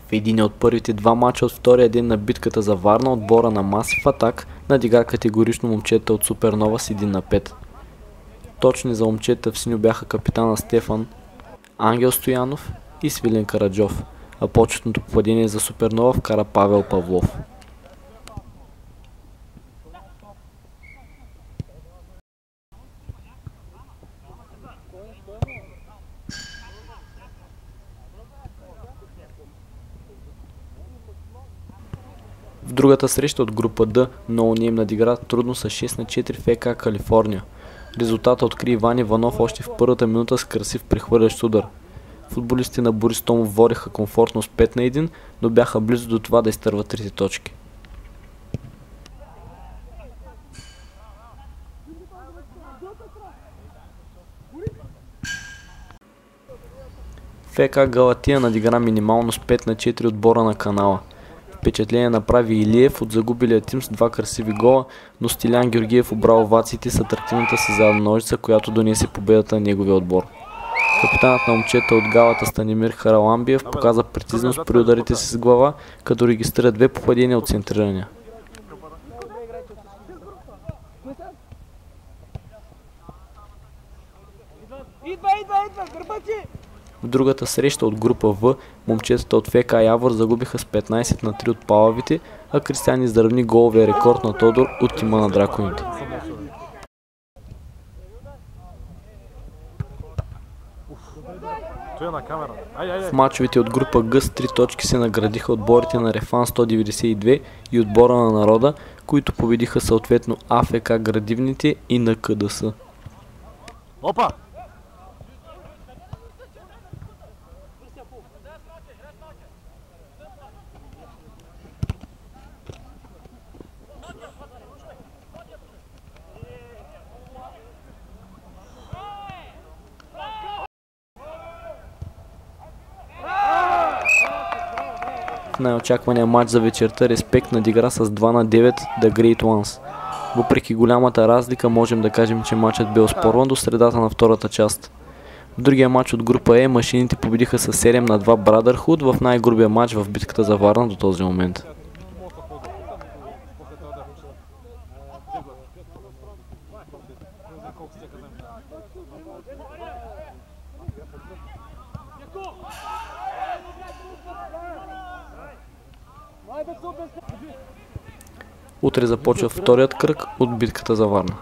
В един от първите два мача от втория ден на битката за Варна, отбора на Massive Attack надига категорично момчета от Супернова с 1-5. Точни за момчета в синьо бяха капитана Стефан, Ангел Стоянов и Свилен Караджов, а почетното попадение за Супернова вкара Павел Павлов. В другата среща от група D, No Name надигра трудно с 6-4 ФК Калифорния. Резултата откри Иван Иванов още в първата минута с красив прехвърлящ удар. Футболистите на Борис Томов водеха комфортно с 5-1, но бяха близо до това да изтърват трите точки. ФК Галатия надигра минимално с 5-4 отбора на Канала. Впечатление направи Илиев от загубилия тим с два красиви гола, но Стилян Георгиев обра овациите с атрактивната си задна ножица, която донесе победата на неговия отбор. Капитанът на момчета от Галата Станимир Хараламбиев показа прецизност при ударите си с глава, като регистрира две попадения от центрирания. В другата среща от група В, момчетата от ФК Явор загубиха с 15-3 от Палавите, а Кристиян изравни головия рекорд на Тодор от тима на Драконите. В мачовете от група Г с 3 точки се наградиха отборите на Рефан 192 и отбора на Народа, които победиха съответно АФК Градивните и НКДС. Опа! В най-очаквания матч за вечерта Респект надигра с 2-9 The Great Ones. Въпреки голямата разлика, можем да кажем, че матчът бе оспорван до средата на втората част. В другия матч от група Е машините победиха с 7-2 Brotherhood в най-грубия матч в битката за Варна до този момент. Утре започва вторият кръг от битката за Варна.